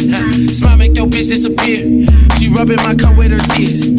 Smile make your bitch disappear. She rubbing my cup with her tears.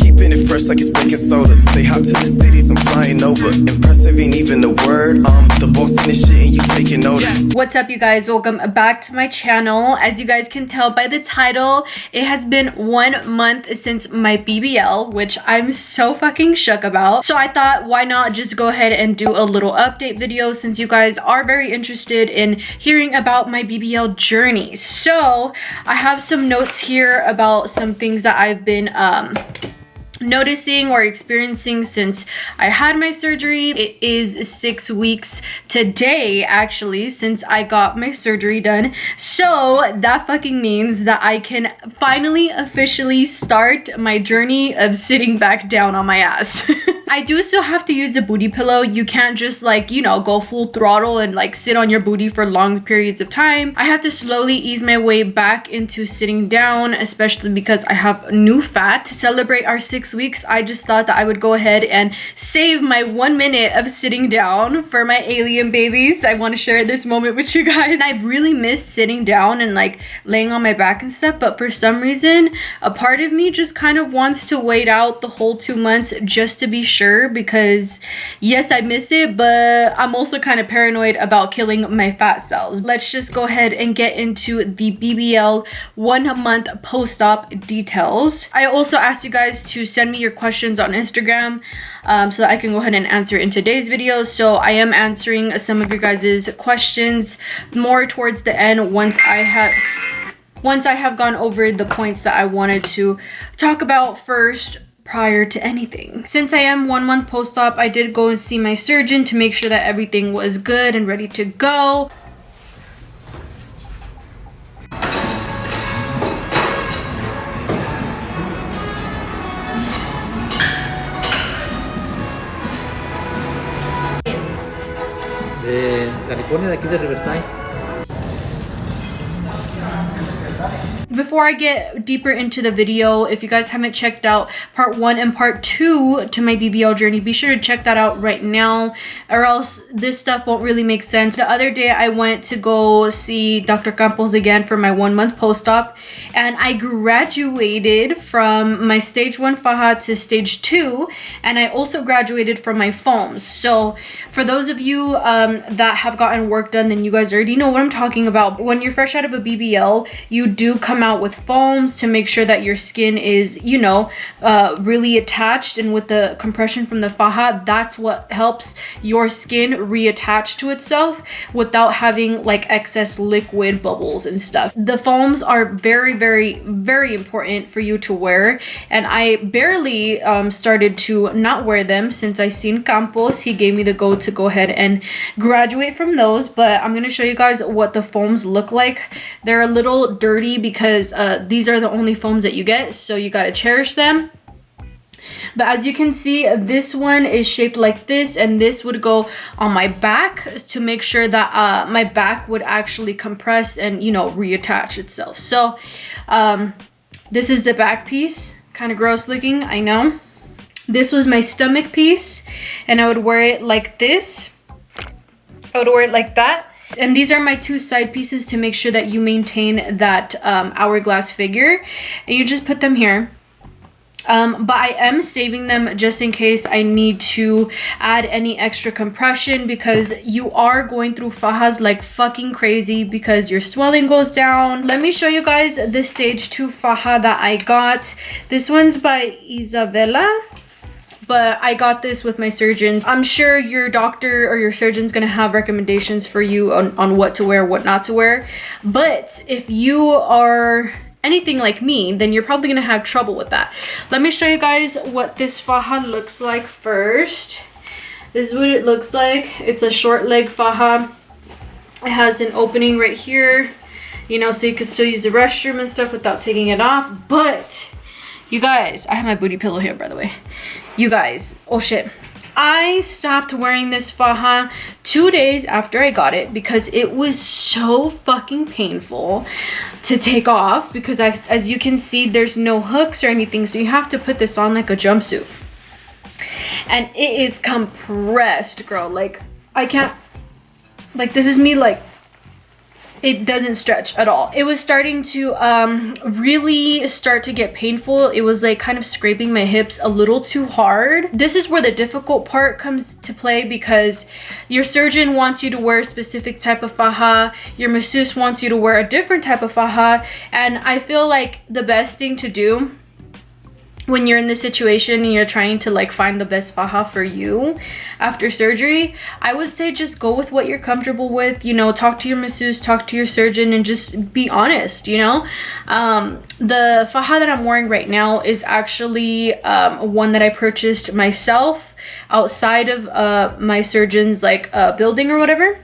Keeping it fresh like it's baking soda. Say hi to the cities I'm flying over. Impressive ain't even a word. The boss in this shit and you taking notice. What's up, you guys? Welcome back to my channel. As you guys can tell by the title, it has been 1 month since my BBL, which I'm so fucking shook about. So I thought, why not just go ahead and do a little update video since you guys are very interested in hearing about my BBL journey. So I have some notes here about some things that I've been noticing or experiencing since I had my surgery. It is 6 weeks today actually since I got my surgery done, so that fucking means that I can finally officially start my journey of sitting back down on my ass. I do still have to use the booty pillow. You can't just, like, you know, go full throttle and like sit on your booty for long periods of time. I have to slowly ease my way back into sitting down, especially because I have new fat. To celebrate our 6 weeks, I just thought that I would go ahead and save my 1 minute of sitting down for my alien babies. I want to share this moment with you guys. I really missed sitting down and like laying on my back and stuff, but for some reason a part of me just kind of wants to wait out the whole 2 months just to be sure, because yes, I miss it, but I'm also kind of paranoid about killing my fat cells. Let's just go ahead and get into the BBL 1 month post-op details. I also asked you guys to send me your questions on Instagram so that I can go ahead and answer in today's video. So I am answering some of your guys' questions more towards the end once I have gone over the points that I wanted to talk about first prior to anything. Since I am 1 month post-op, I did go and see my surgeon to make sure that everything was good and ready to go. De California, de aquí de Riverside. Before I get deeper into the video, if you guys haven't checked out part 1 and part 2 to my BBL journey, be sure to check that out right now, or else this stuff won't really make sense. The other day I went to go see Dr. Campos again for my 1 month post-op, and I graduated from my stage 1 faja to stage 2, and I also graduated from my foams. So for those of you that have gotten work done, then you guys already know what I'm talking about. When you're fresh out of a BBL, you do come out with foams to make sure that your skin is, you know, really attached, and with the compression from the faja, that's what helps your skin reattach to itself without having like excess liquid bubbles and stuff. The foams are very, very, very important for you to wear, and I barely started to not wear them since I seen Campos. He gave me the go to go ahead and graduate from those, but I'm gonna show you guys what the foams look like. They're a little dirty because these are the only foams that you get, so you gotta cherish them. But as you can see, this one is shaped like this, and this would go on my back to make sure that my back would actually compress and, you know, reattach itself. So this is the back piece. Kind of gross looking, I know. This was my stomach piece, and I would wear it like this. I would wear it like that. And these are my 2 side pieces to make sure that you maintain that hourglass figure, and you just put them here. But I am saving them just in case I need to add any extra compression, because you are going through fajas like fucking crazy because your swelling goes down. Let me show you guys the stage 2 faja that I got. This one's by Isabella, but I got this with my surgeon. I'm sure your doctor or your surgeon's gonna have recommendations for you on what to wear, what not to wear. But if you are anything like me, then you're probably gonna have trouble with that. Let me show you guys what this faja looks like first. This is what it looks like. It's a short leg faja. It has an opening right here, you know, so you can still use the restroom and stuff without taking it off. But you guys, I have my booty pillow here, by the way. You guys, oh shit. I stopped wearing this faja 2 days after I got it because it was so fucking painful to take off, because as you can see, there's no hooks or anything, so you have to put this on like a jumpsuit. And it is compressed, girl. Like, I can't, like, this is me like it doesn't stretch at all. It was starting to really start to get painful. It was like kind of scraping my hips a little too hard. This is where the difficult part comes to play, because your surgeon wants you to wear a specific type of faja, your masseuse wants you to wear a different type of faja, and I feel like the best thing to do when you're in this situation and you're trying to like find the best faja for you after surgery, I would say just go with what you're comfortable with. You know, talk to your masseuse, talk to your surgeon, and just be honest, you know. The faja that I'm wearing right now is actually one that I purchased myself outside of my surgeon's like building or whatever.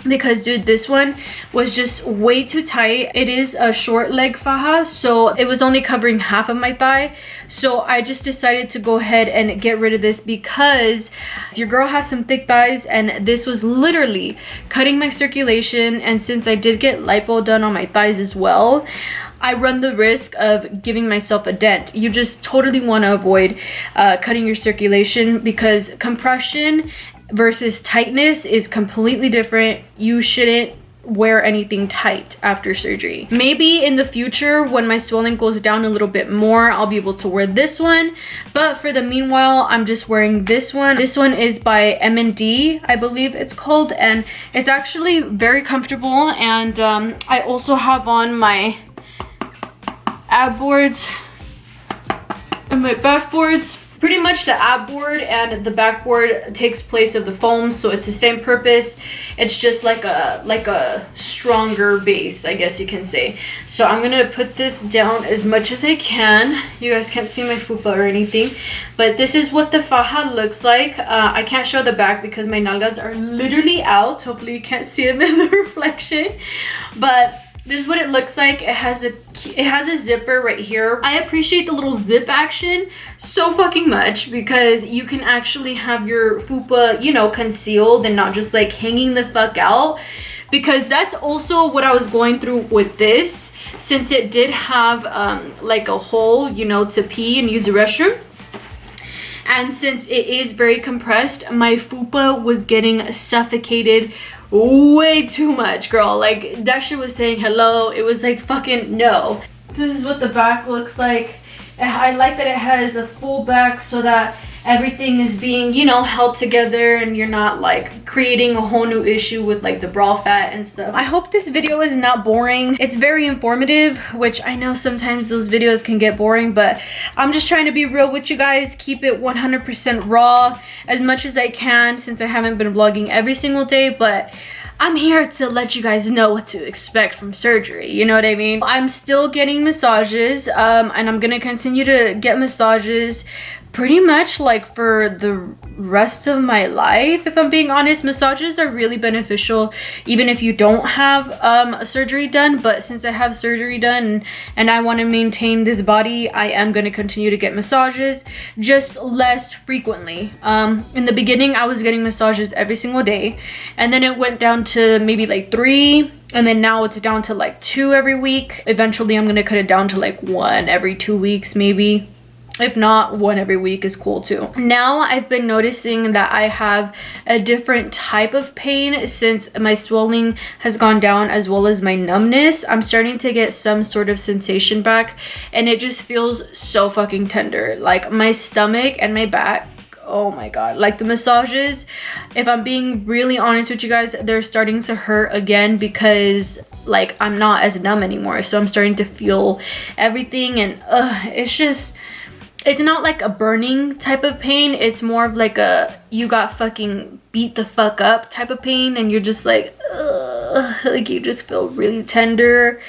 Because dude, this one was just way too tight. It is a short leg faja, so it was only covering half of my thigh. So I just decided to go ahead and get rid of this, because your girl has some thick thighs and this was literally cutting my circulation. And since I did get lipo done on my thighs as well, I run the risk of giving myself a dent. You just totally want to avoid cutting your circulation, because compression versus tightness is completely different. You shouldn't wear anything tight after surgery. Maybe in the future when my swelling goes down a little bit more, I'll be able to wear this one, but for the meanwhile I'm just wearing this one. This one is by M&D, I believe it's called, and it's actually very comfortable. And I also have on my ab boards and my back boards. Pretty much the ab board and the backboard takes place of the foam, so it's the same purpose. It's just like a stronger base, I guess you can say. So I'm gonna put this down as much as I can. You guys can't see my fupa or anything, but this is what the faja looks like. I can't show the back because my nalgas are literally out. Hopefully you can't see them in the reflection, but this is what it looks like. It has a zipper right here. I appreciate the little zip action so fucking much, because you can actually have your fupa, you know, concealed and not just like hanging the fuck out. Because that's also what I was going through with this, since it did have like a hole, you know, to pee and use the restroom. And since it is very compressed, my fupa was getting suffocated way too much, girl. Like, that shit was saying hello. It was like, fucking no. This is what the back looks like. I like that it has a full back so that everything is being, you know, held together and you're not like creating a whole new issue with like the bra fat and stuff. I hope this video is not boring. It's very informative, which I know sometimes those videos can get boring, but I'm just trying to be real with you guys, keep it 100% raw as much as I can, since I haven't been vlogging every single day. But I'm here to let you guys know what to expect from surgery, you know what I mean? I'm still getting massages, and I'm gonna continue to get massages pretty much like for the rest of my life, if I'm being honest. Massages are really beneficial even if you don't have a surgery done, but since I have surgery done and I want to maintain this body, I am going to continue to get massages, just less frequently. In the beginning I was getting massages every single day, and then it went down to maybe like 3, and then now it's down to like 2 every week. Eventually I'm going to cut it down to like 1 every 2 weeks maybe. If not, 1 every week is cool too. Now I've been noticing that I have a different type of pain since my swelling has gone down, as well as my numbness. I'm starting to get some sort of sensation back, and it just feels so fucking tender. Like my stomach and my back, oh my god, like the massages, if I'm being really honest with you guys, they're starting to hurt again, because like I'm not as numb anymore. So I'm starting to feel everything, and it's just, it's not like a burning type of pain. It's more of like a you got fucking beat the fuck up type of pain, and you're just like, ugh, like you just feel really tender.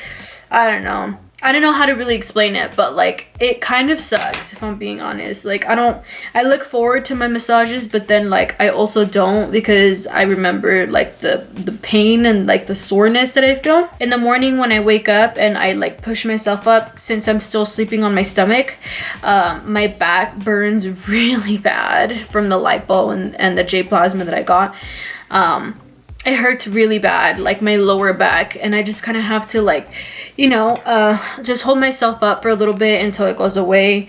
I don't know how to really explain it, but like it kind of sucks, if I'm being honest. Like I look forward to my massages, but then like I also don't, because I remember like the pain and like the soreness that I feel in the morning when I wake up and I like push myself up. Since I'm still sleeping on my stomach, my back burns really bad from the lipo and the J plasma that I got. It hurts really bad, like my lower back, and I just kind of have to like, you know, just hold myself up for a little bit until it goes away.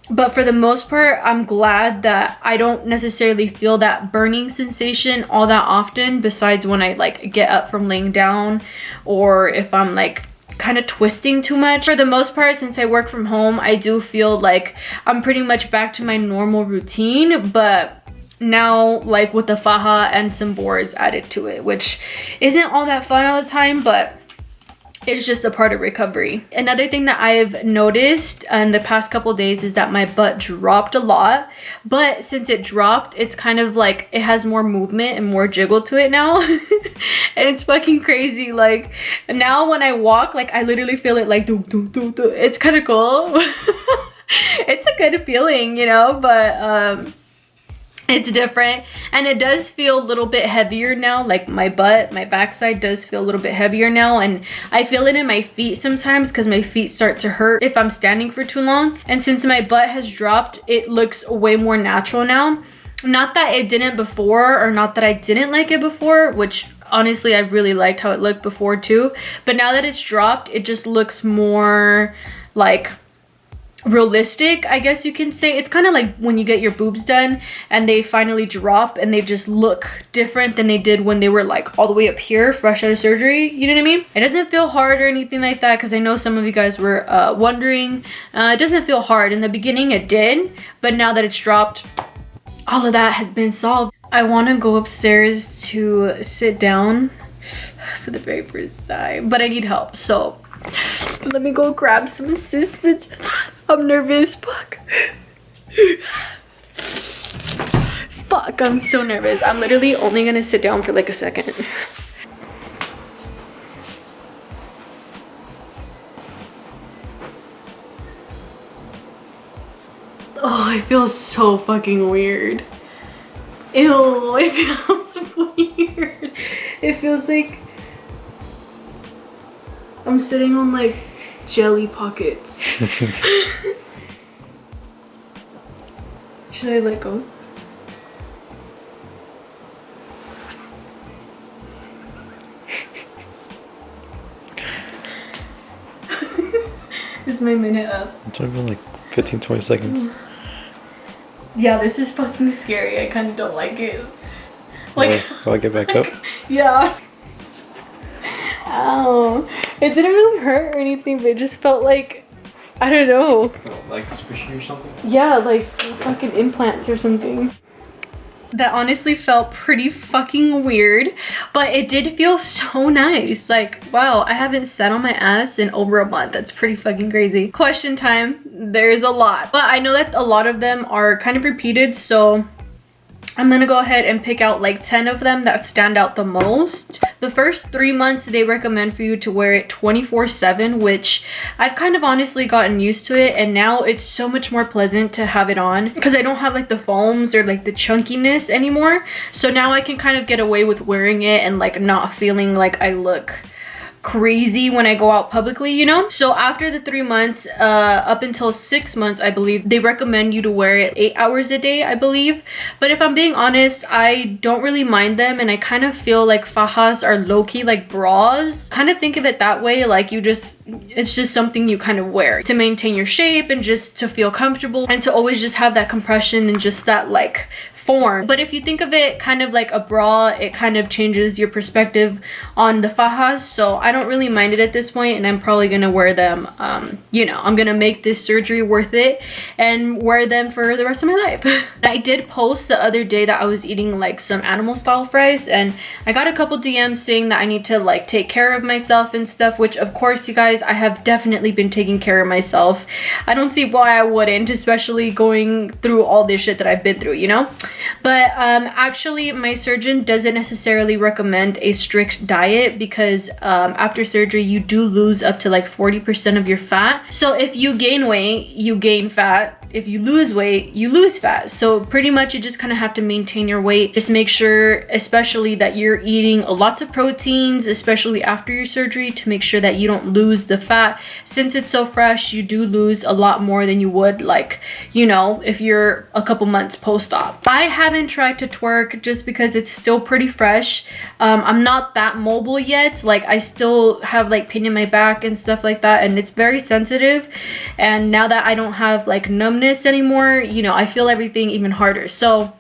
But for the most part, I'm glad that I don't necessarily feel that burning sensation all that often, besides when I like get up from laying down, or if I'm like kind of twisting too much. For the most part, since I work from home, I do feel like I'm pretty much back to my normal routine. But now, like with the faja and some boards added to it, which isn't all that fun all the time, but it's just a part of recovery. Another thing that I've noticed in the past couple days is that my butt dropped a lot, but since it dropped, it's kind of like it has more movement and more jiggle to it now. And it's fucking crazy. Like now when I walk, like I literally feel it like do do do do. It's kind of cool. It's a good feeling, you know, but it's different, and it does feel a little bit heavier now. Like my backside does feel a little bit heavier now, and I feel it in my feet sometimes because my feet start to hurt if I'm standing for too long. And since my butt has dropped, it looks way more natural now. Not that it didn't before, or not that I didn't like it before, which honestly I really liked how it looked before too, but now that it's dropped, it just looks more like realistic, I guess you can say. It's kind of like when you get your boobs done and they finally drop and they just look different than they did when they were like all the way up here fresh out of surgery, you know what I mean? It doesn't feel hard or anything like that, because I know some of you guys were wondering. It doesn't feel hard. In the beginning it did, but now that it's dropped, all of that has been solved. I want to go upstairs to sit down for the very first time, but I need help, so let me go grab some assistance. I'm nervous. Fuck. Fuck, I'm so nervous. I'm literally only gonna sit down for like a second. Oh, it feels so fucking weird. Ew, it feels weird. It feels like I'm sitting on like jelly pockets. Should I let go? Is my minute up? It's only been like 15-20 seconds. Yeah, this is fucking scary. I kind of don't like it. Like, do I get back up? Yeah. Ow. It didn't really hurt or anything, but it just felt like, I don't know. Like squishy or something? Yeah, like fucking implants or something. That honestly felt pretty fucking weird, but it did feel so nice. Like, wow, I haven't sat on my ass in over a month. That's pretty fucking crazy. Question time. There's a lot, but I know that a lot of them are kind of repeated, so I'm gonna go ahead and pick out like 10 of them that stand out the most. The first 3 months, they recommend for you to wear it 24/7, which I've kind of honestly gotten used to it, and now it's so much more pleasant to have it on because I don't have like the foams or like the chunkiness anymore. So now I can kind of get away with wearing it and like not feeling like I look crazy when I go out publicly, you know? So after the 3 months, up until 6 months, I believe, they recommend you to wear it 8 hours a day, I believe. But if I'm being honest, I don't really mind them, and I kind of feel like fajas are low-key like bras. Kind of think of it that way, like it's just something you kind of wear to maintain your shape and just to feel comfortable and to always just have that compression and just that like form. But if you think of it kind of like a bra, it kind of changes your perspective on the fajas. So I don't really mind it at this point, and I'm probably gonna wear them, you know, I'm gonna make this surgery worth it and wear them for the rest of my life. I did post the other day that I was eating like some animal style fries, and I got a couple DMs saying that I need to like take care of myself and stuff, which of course, you guys, I have definitely been taking care of myself. I don't see why I wouldn't, especially going through all this shit that I've been through, you know? But actually, my surgeon doesn't necessarily recommend a strict diet because after surgery, you do lose up to like 40% of your fat. So if you gain weight, you gain fat. If you lose weight, you lose fat. So pretty much you just kind of have to maintain your weight. Just make sure, especially that you're eating lots of proteins, especially after your surgery, to make sure that you don't lose the fat. Since it's so fresh, you do lose a lot more than you would, like, you know, if you're a couple months post-op. I haven't tried to twerk just because it's still pretty fresh. I'm not that mobile yet. Like, I still have like pain in my back and stuff like that, and it's very sensitive. And now that I don't have like numbness numbness anymore, you know, I feel everything even harder. So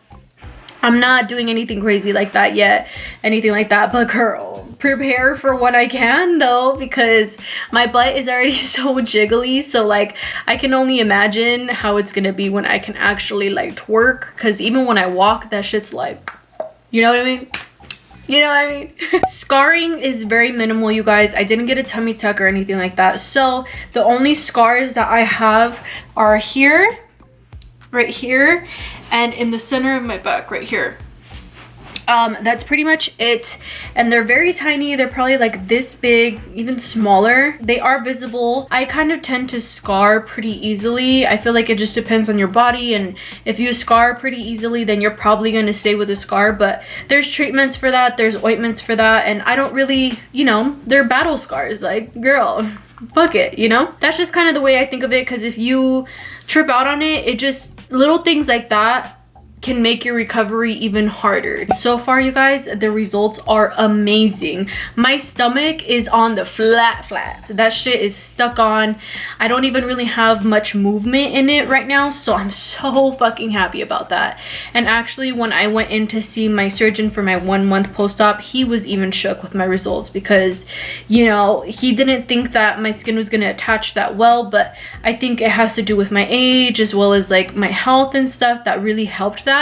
I'm not doing anything crazy like that yet, anything like that. But girl, prepare for what I can though, because my butt is already so jiggly. So like, I can only imagine how it's gonna be when I can actually like twerk. Because even when I walk, that shit's like, you know what I mean? You know what I mean? Scarring is very minimal, you guys. I didn't get a tummy tuck or anything like that. So the only scars that I have are here, right here, and in the center of my back right here. That's pretty much it, and they're very tiny. They're probably like this big, even smaller. They are visible. I kind of tend to scar pretty easily. I feel like it just depends on your body, and if you scar pretty easily, then you're probably going to stay with a scar. But there's treatments for that, there's ointments for that, and I don't really, you know, they're battle scars. Like, girl, fuck it, you know? That's just kind of the way I think of it, because if you trip out on it, it just, little things like that can make your recovery even harder. So far, you guys, the results are amazing. My stomach is on the flat. That shit is stuck on. I don't even really have much movement in it right now, so I'm so fucking happy about that. And actually, when I went in to see my surgeon for my 1 month post-op, he was even shook with my results, because, you know, he didn't think that my skin was gonna attach that well, but I think it has to do with my age as well as like my health and stuff that really helped that.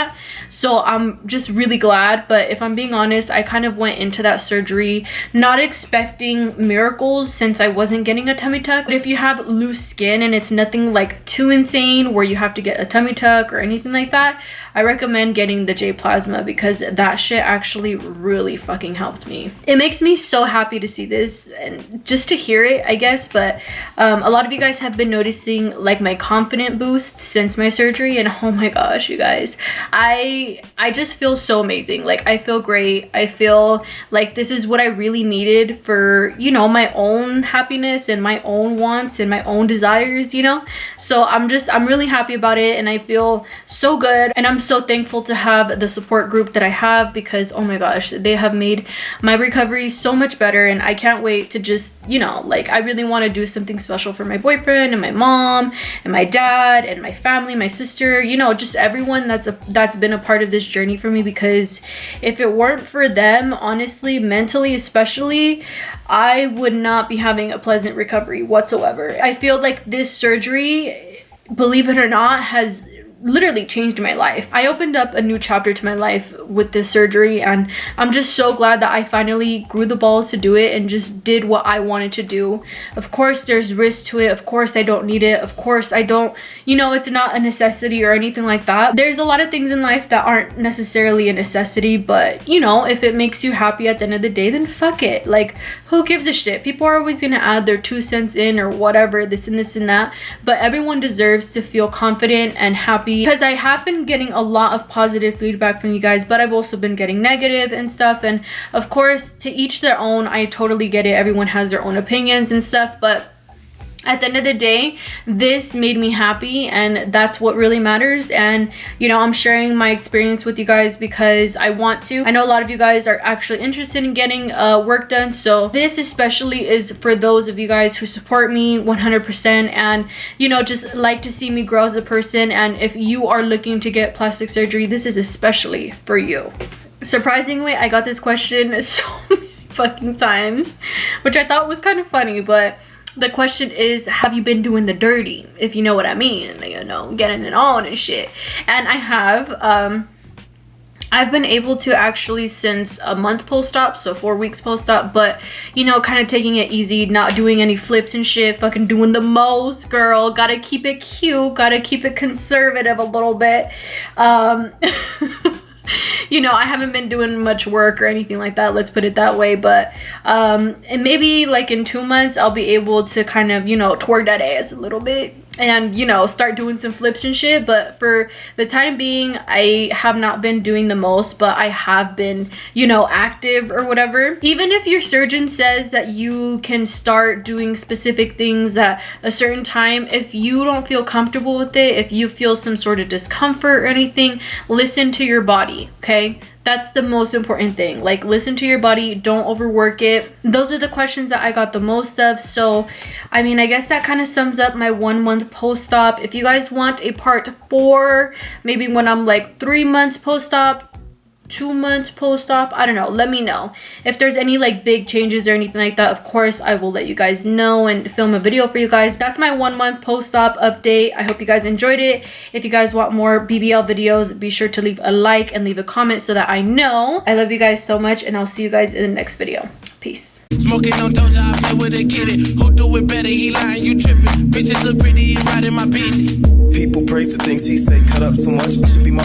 So I'm just really glad. But if I'm being honest, I kind of went into that surgery not expecting miracles, since I wasn't getting a tummy tuck. But if you have loose skin and it's nothing like too insane where you have to get a tummy tuck or anything like that, I recommend getting the J Plasma, because that shit actually really fucking helped me. It makes me so happy to see this and just to hear it, I guess. But a lot of you guys have been noticing like my confidence boost since my surgery, and oh my gosh, you guys, I just feel so amazing. Like, I feel great. I feel like this is what I really needed for, you know, my own happiness and my own wants and my own desires, you know? So I'm really happy about it, and I feel so good. And I'm so thankful to have the support group that I have, because oh my gosh, they have made my recovery so much better. And I can't wait to just, you know, like, I really want to do something special for my boyfriend and my mom and my dad and my family, my sister, you know, just everyone that's been a part of this journey for me. Because if it weren't for them, honestly, mentally especially, I would not be having a pleasant recovery whatsoever. I feel like this surgery, believe it or not, has literally changed my life. I opened up a new chapter to my life with this surgery, and I'm just so glad that I finally grew the balls to do it and just did what I wanted to do. Of course, there's risk to it. Of course, I don't need it. Of course, I don't, you know, it's not a necessity or anything like that. There's a lot of things in life that aren't necessarily a necessity, but you know, if it makes you happy at the end of the day, then fuck it. Like, who gives a shit? People are always gonna add their 2 cents in or whatever, this and this and that, but everyone deserves to feel confident and happy. Because I have been getting a lot of positive feedback from you guys, but I've also been getting negative and stuff. And of course, to each their own. I totally get it. Everyone has their own opinions and stuff, but at the end of the day, this made me happy, and that's what really matters. And you know, I'm sharing my experience with you guys because I want to. I know a lot of you guys are actually interested in getting work done, so this especially is for those of you guys who support me 100% and you know, just like to see me grow as a person. And if you are looking to get plastic surgery, this is especially for you. Surprisingly, I got this question so many fucking times, which I thought was kind of funny, but the question is, have you been doing the dirty, if you know what I mean, you know, getting it on and shit. And I have. I've been able to actually since a month post-op, so 4 weeks post-op, but you know, kind of taking it easy, not doing any flips and shit, fucking doing the most, girl. Gotta keep it cute, gotta keep it conservative a little bit. You know, I haven't been doing much work or anything like that, let's put it that way. But and maybe like in 2 months I'll be able to kind of, you know, twerk that ass a little bit and, you know, start doing some flips and shit. But for the time being, I have not been doing the most, but I have been, you know, active or whatever. Even if your surgeon says that you can start doing specific things at a certain time, if you don't feel comfortable with it, if you feel some sort of discomfort or anything, listen to your body, okay? That's the most important thing. Like, listen to your body, don't overwork it. Those are the questions that I got the most of. So I mean, I guess that kind of sums up my 1 month post-op. If you guys want a part 4, maybe when I'm like 3 months post-op, 2 months post-op, I don't know, let me know if there's any like big changes or anything like that. Of course I will let you guys know and film a video for you guys. That's my 1 month post-op update. I hope you guys enjoyed it. If you guys want more BBL videos, be sure to leave a like and leave a comment so that I know. I love you guys so much, and I'll see you guys in the next video. Peace. Smoking on Doja, I play with a kid. Who do it better? He lying, you tripping. Bitches look pretty and riding my Bentley. People praise the things he say, cut up so much. I should be my